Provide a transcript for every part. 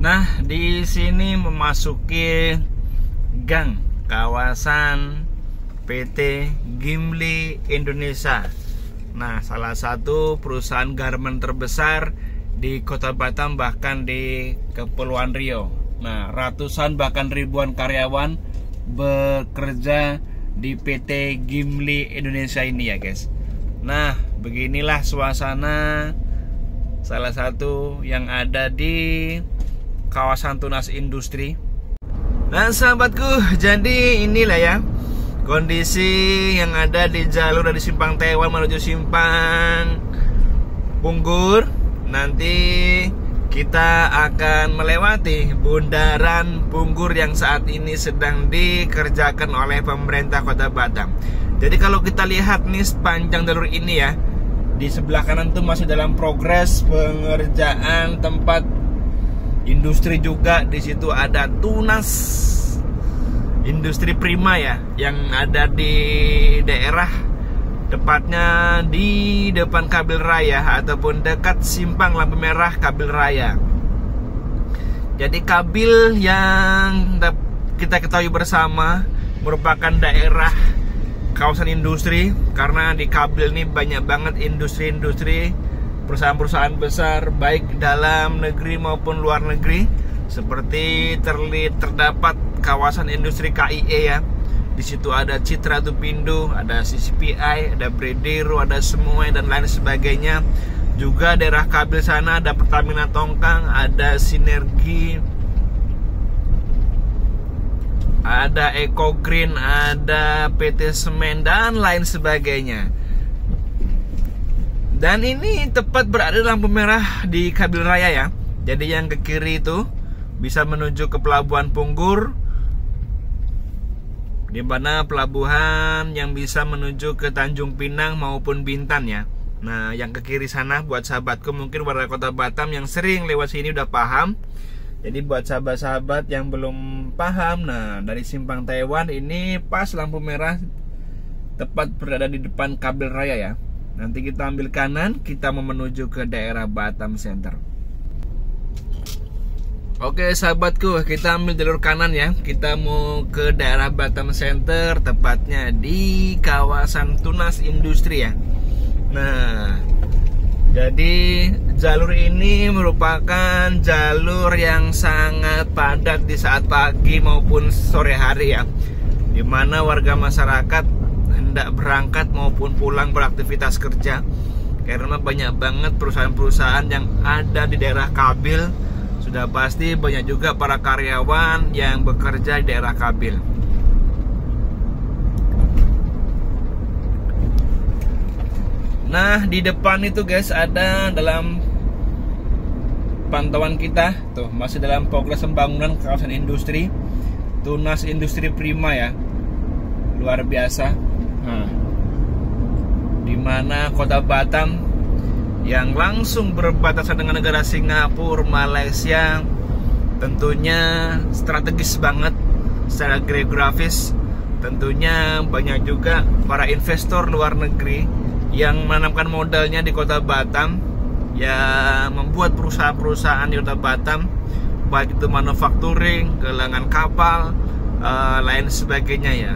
Nah, di sini memasuki gang kawasan PT Gimli Indonesia. Nah, salah satu perusahaan garmen terbesar di Kota Batam, bahkan di Kepulauan Riau. Nah, ratusan bahkan ribuan karyawan bekerja di PT Gimli Indonesia ini ya guys. Nah, beginilah suasana salah satu yang ada di kawasan tunas industri. Nah sahabatku, jadi inilah ya kondisi yang ada di jalur dari Simpang Tewan menuju Simpang Punggur. Nanti kita akan melewati bundaran Punggur yang saat ini sedang dikerjakan oleh pemerintah Kota Batam. Jadi kalau kita lihat nih sepanjang jalur ini ya, di sebelah kanan tuh masih dalam progres pengerjaan tempat industri juga. Di situ ada tunas industri prima ya, yang ada di daerah tepatnya di depan Kabel Raya ataupun dekat simpang lampu merah Kabel Raya. Jadi Kabil yang kita ketahui bersama merupakan daerah kawasan industri, karena di Kabil ini banyak banget industri-industri, perusahaan-perusahaan besar baik dalam negeri maupun luar negeri. Seperti terdapat kawasan industri KIE ya. Di situ ada Citra Tupindo, ada CCPI, ada Bredero, ada semua dan lain sebagainya. Juga daerah Kabil sana ada Pertamina Tongkang, ada Sinergi, ada Eco Green, ada PT Semen dan lain sebagainya. Dan ini tepat berada di lampu merah di Kabel Raya ya. Jadi yang ke kiri itu bisa menuju ke Pelabuhan Punggur, di mana pelabuhan yang bisa menuju ke Tanjung Pinang maupun Bintan ya. Nah, yang ke kiri sana buat sahabatku mungkin warga Kota Batam yang sering lewat sini udah paham. Jadi buat sahabat-sahabat yang belum paham, nah dari Simpang Tewan ini pas lampu merah tepat berada di depan Kabel Raya ya. Nanti kita ambil kanan, kita mau menuju ke daerah Batam Center. Oke sahabatku, kita ambil jalur kanan ya. Kita mau ke daerah Batam Center, tepatnya di kawasan tunas industri ya. Nah, jadi jalur ini merupakan jalur yang sangat padat di saat pagi maupun sore hari ya, dimana warga masyarakat hendak berangkat maupun pulang beraktivitas kerja. Karena banyak banget perusahaan-perusahaan yang ada di daerah Kabil. Sudah pasti banyak juga para karyawan yang bekerja di daerah Kabil. Nah, di depan itu guys ada dalam pantauan kita tuh masih dalam progres pembangunan kawasan industri tunas industri prima ya. Luar biasa. Nah, dimana Kota Batam yang langsung berbatasan dengan negara Singapura, Malaysia, tentunya strategis banget secara geografis. Tentunya banyak juga para investor luar negeri yang menanamkan modalnya di Kota Batam, yang membuat perusahaan-perusahaan di Kota Batam, baik itu manufacturing, galangan kapal, lain sebagainya ya.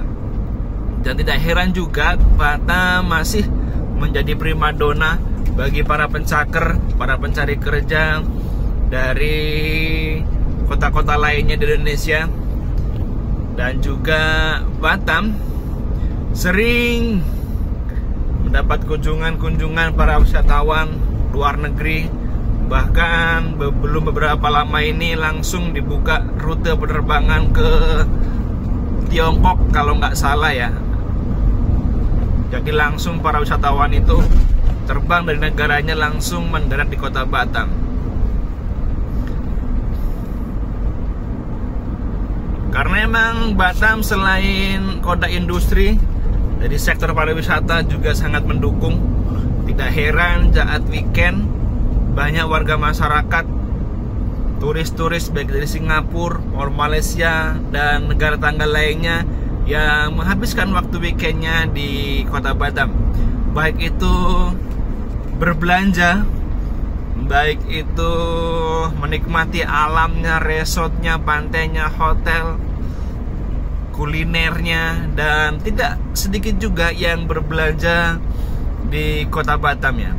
Dan tidak heran juga Batam masih menjadi primadona bagi para pencaker, para pencari kerja dari kota-kota lainnya di Indonesia. Dan juga Batam sering mendapat kunjungan para wisatawan luar negeri. Bahkan belum beberapa lama ini langsung dibuka rute penerbangan ke Tiongkok kalau nggak salah ya. Jadi langsung para wisatawan itu terbang dari negaranya langsung mendarat di Kota Batam. Karena emang Batam selain kota industri, dari sektor pariwisata juga sangat mendukung. Tidak heran saat weekend banyak warga masyarakat, turis-turis baik dari Singapura, Malaysia dan negara tetangga lainnya yang menghabiskan waktu weekendnya di Kota Batam. Baik itu berbelanja, baik itu menikmati alamnya, resortnya, pantainya, hotel, kulinernya, dan tidak sedikit juga yang berbelanja di kota Batam ya.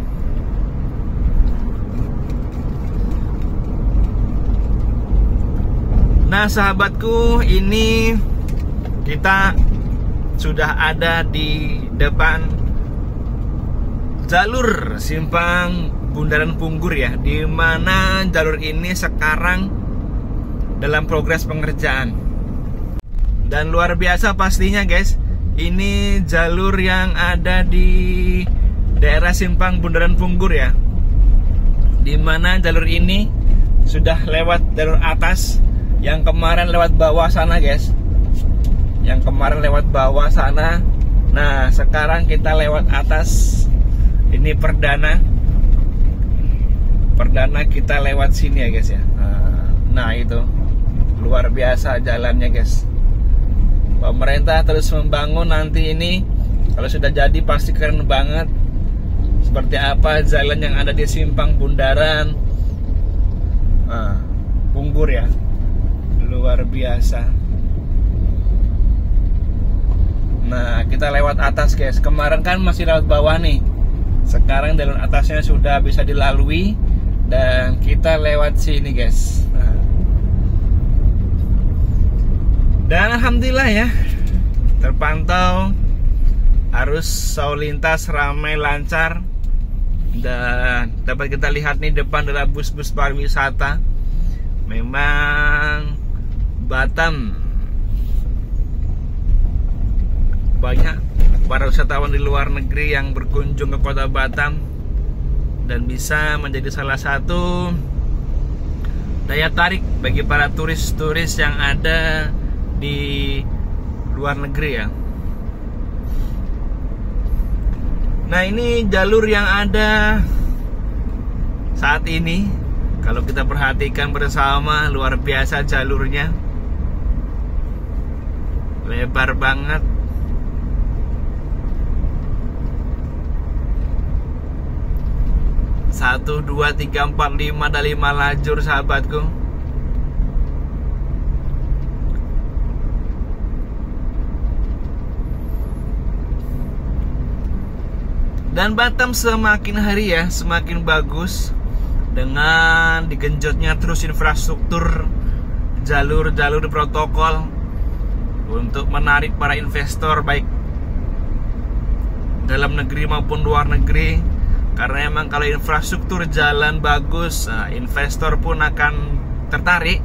Nah sahabatku, ini kita sudah ada di depan jalur simpang Bundaran Punggur ya, di mana jalur ini sekarang dalam progres pengerjaan. Dan luar biasa pastinya guys, ini jalur yang ada di daerah simpang Bundaran Punggur ya, di mana jalur ini sudah lewat jalur atas, yang kemarin lewat bawah sana guys, yang kemarin lewat bawah sana. Nah sekarang kita lewat atas, ini perdana kita lewat sini ya guys ya. Nah itu luar biasa jalannya guys. Pemerintah terus membangun, nanti ini kalau sudah jadi pasti keren banget. Seperti apa jalan yang ada di simpang Bundaran Punggur ya, luar biasa. Nah kita lewat atas guys, kemarin kan masih lewat bawah nih, sekarang jalur atasnya sudah bisa dilalui dan kita lewat sini guys. Dan alhamdulillah ya, terpantau arus lalu lintas ramai lancar. Dan dapat kita lihat nih, depan adalah bus-bus pariwisata. Memang Batam banyak para wisatawan di luar negeri yang berkunjung ke kota Batam, dan bisa menjadi salah satu daya tarik bagi para turis-turis yang ada di luar negeri ya. Nah ini jalur yang ada saat ini, kalau kita perhatikan bersama, luar biasa jalurnya, lebar banget. Satu, dua, tiga, empat, lima, ada 5 lajur sahabatku. Dan Batam semakin hari ya semakin bagus, dengan digenjotnya terus infrastruktur, jalur-jalur protokol untuk menarik para investor baik dalam negeri maupun luar negeri. Karena emang kalau infrastruktur jalan bagus, investor pun akan tertarik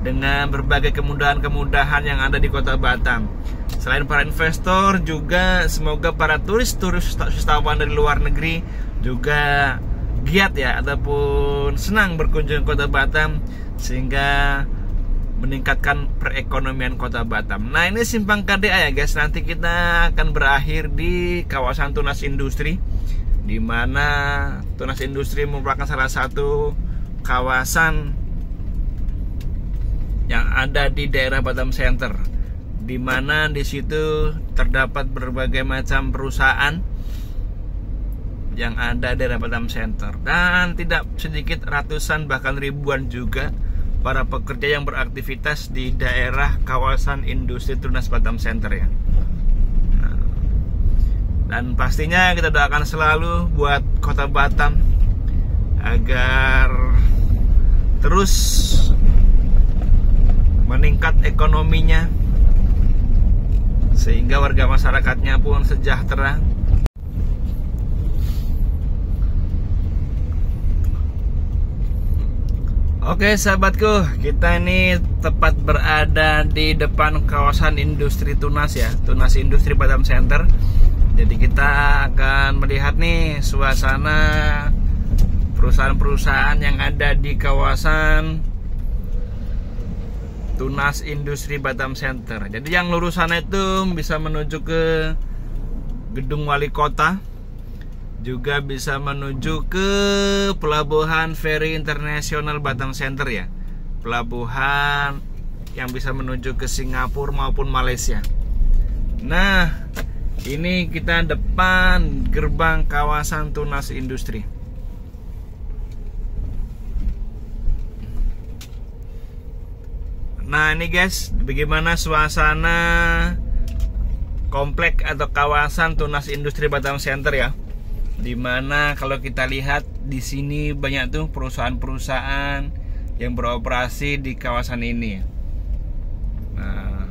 dengan berbagai kemudahan-kemudahan yang ada di kota Batam. Selain para investor, juga semoga para turis-turis wisatawan dari luar negeri juga giat ya, ataupun senang berkunjung ke kota Batam, sehingga meningkatkan perekonomian kota Batam. Nah ini simpang KDA ya guys, nanti kita akan berakhir di kawasan Tunas Industri, di mana Tunas Industri merupakan salah satu kawasan yang ada di daerah Batam Center, di mana di situ terdapat berbagai macam perusahaan yang ada di daerah Batam Center, dan tidak sedikit ratusan bahkan ribuan juga para pekerja yang beraktivitas di daerah kawasan industri Tunas Batam Center ya. Dan pastinya kita doakan selalu buat kota Batam agar terus meningkat ekonominya, sehingga warga masyarakatnya pun sejahtera. Oke sahabatku, kita ini tepat berada di depan kawasan industri Tunas ya, Tunas Industri Batam Center. Jadi kita akan melihat nih suasana perusahaan-perusahaan yang ada di kawasan Tunas Industri Batam Center. Jadi yang lurus sana itu bisa menuju ke Gedung Wali Kota, juga bisa menuju ke Pelabuhan Feri Internasional Batam Center ya, pelabuhan yang bisa menuju ke Singapura maupun Malaysia. Nah ini kita depan gerbang kawasan Tunas Industri. Nah ini guys, bagaimana suasana komplek atau kawasan Tunas Industri Batam Center ya. Dimana kalau kita lihat di sini banyak tuh perusahaan-perusahaan yang beroperasi di kawasan ini. Nah,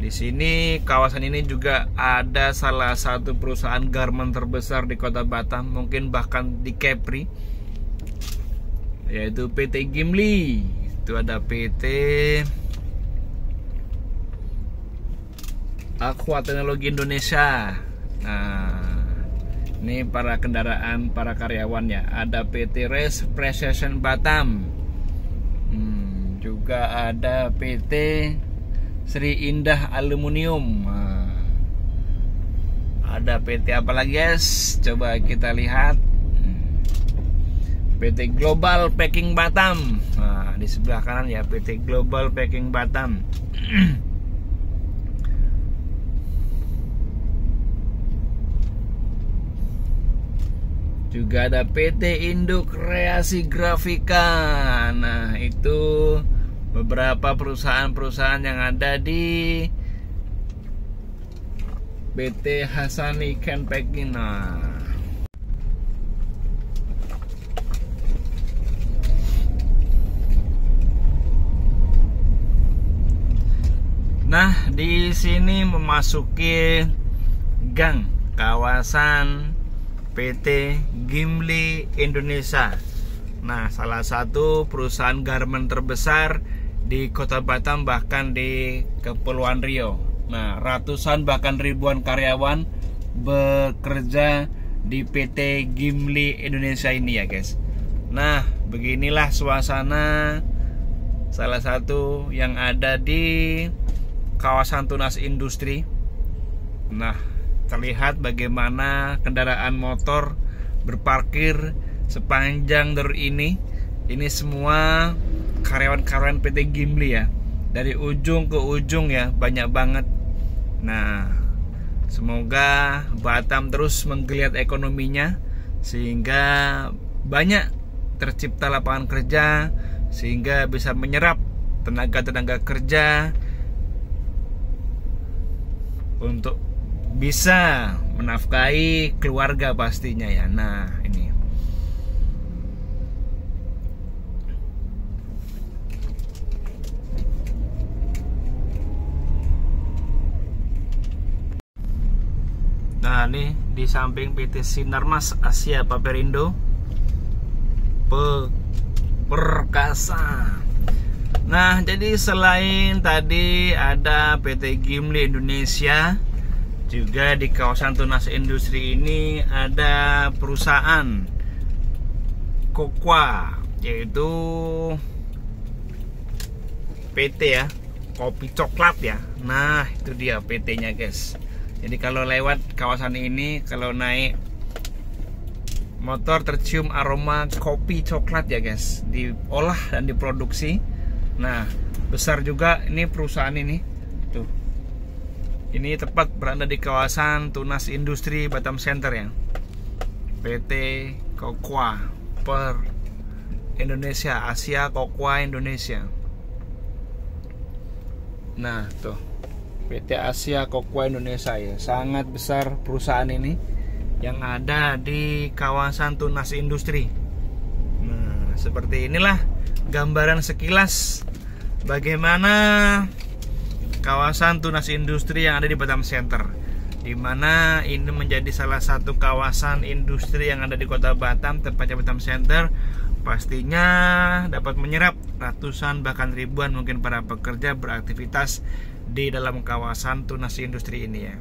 di sini kawasan ini juga ada salah satu perusahaan garment terbesar di Kota Batam, mungkin bahkan di Kepri, yaitu PT Gimli. Itu ada PT Aqua Teknologi Indonesia. Nah, ini para kendaraan, para karyawannya. Ada PT Race Precision Batam. Juga ada PT Sri Indah Aluminium. Nah, ada PT apa lagi guys? Coba kita lihat. PT Global Packing Batam. Nah, di sebelah kanan ya, PT Global Packing Batam. Juga ada PT Indo Kreasi Grafika. Nah, itu beberapa perusahaan-perusahaan yang ada di PT Hasani Can Packing. Nah, di sini memasuki gang kawasan PT Gimli Indonesia. Nah, salah satu perusahaan garment terbesar di Kota Batam, bahkan di Kepulauan Riau. Nah, ratusan bahkan ribuan karyawan bekerja di PT Gimli Indonesia ini ya guys. Nah, beginilah suasana salah satu yang ada di kawasan Tunas Industri. Nah, terlihat bagaimana kendaraan motor berparkir sepanjang jalur ini. Ini semua karyawan-karyawan PT Gimli ya, dari ujung ke ujung ya, banyak banget. Nah, semoga Batam terus menggeliat ekonominya sehingga banyak tercipta lapangan kerja, sehingga bisa menyerap tenaga-tenaga kerja untuk bisa menafkahi keluarga pastinya ya. Nah, ini di samping PT Sinarmas Asia Paperindo Perkasa. Nah, jadi selain tadi ada PT Gimli Indonesia, juga di kawasan Tunas Industri ini ada perusahaan Kokwa, yaitu PT ya, kopi coklat ya. Nah, itu dia PT-nya guys. Jadi kalau lewat kawasan ini, kalau naik motor tercium aroma kopi coklat ya guys, diolah dan diproduksi. Nah, besar juga ini perusahaan ini. Tuh. Ini tepat berada di kawasan Tunas Industri Batam Center ya. PT Kokwa per Indonesia, Asia Kokwa Indonesia. Nah, tuh. PT Asia Kokwa Indonesia ya. Sangat besar perusahaan ini yang ada di kawasan Tunas Industri. Nah, seperti inilah gambaran sekilas bagaimana kawasan Tunas Industri yang ada di Batam Center, di mana ini menjadi salah satu kawasan industri yang ada di Kota Batam, tepatnya Batam Center. Pastinya dapat menyerap ratusan bahkan ribuan mungkin para pekerja beraktivitas di dalam kawasan Tunas Industri ini ya.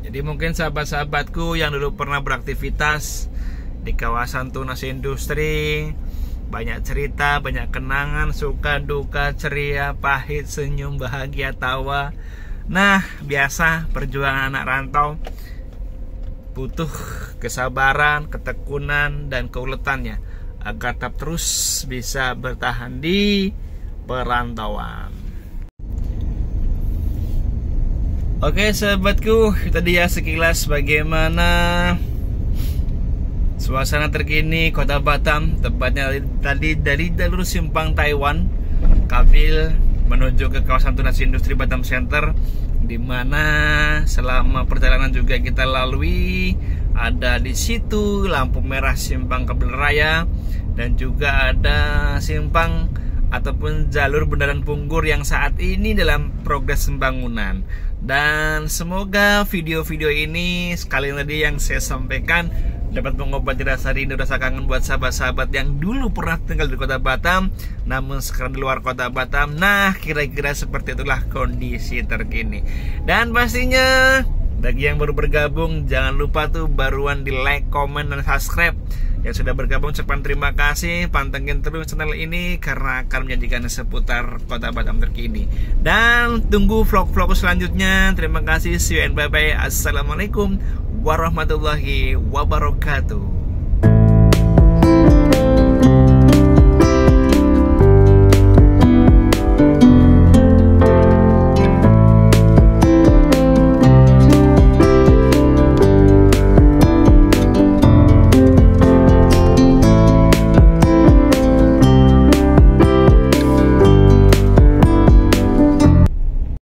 Jadi mungkin sahabat-sahabatku yang dulu pernah beraktivitas di kawasan Tunas Industri, banyak cerita, banyak kenangan, suka, duka, ceria, pahit, senyum, bahagia, tawa. Nah, biasa perjuangan anak rantau butuh kesabaran, ketekunan, dan keuletannya agar tetap terus bisa bertahan di perantauan. Oke sahabatku, tadi ya sekilas bagaimana Suasana terkini Kota Batam, tepatnya tadi dari jalur Simpang Taiwan, Kabil menuju ke kawasan Tunas Industri Batam Center, di mana selama perjalanan juga kita lalui ada di situ lampu merah Simpang Kabel Raya, dan juga ada simpang ataupun jalur Bundaran Punggur yang saat ini dalam progres pembangunan. Dan semoga video-video ini sekali lagi yang saya sampaikan dapat mengobati rasa rindu, rasa kangen buat sahabat-sahabat yang dulu pernah tinggal di Kota Batam namun sekarang di luar Kota Batam. Nah, kira-kira seperti itulah kondisi terkini. Dan pastinya bagi yang baru bergabung, jangan lupa tuh baruan di like, komen, dan subscribe. Yang sudah bergabung ucapkan terima kasih. Pantengin terus channel ini karena akan menyajikan seputar Kota Batam terkini. Dan tunggu vlog-vlog selanjutnya. Terima kasih, see you and bye-bye. Assalamualaikum warahmatullahi wabarakatuh.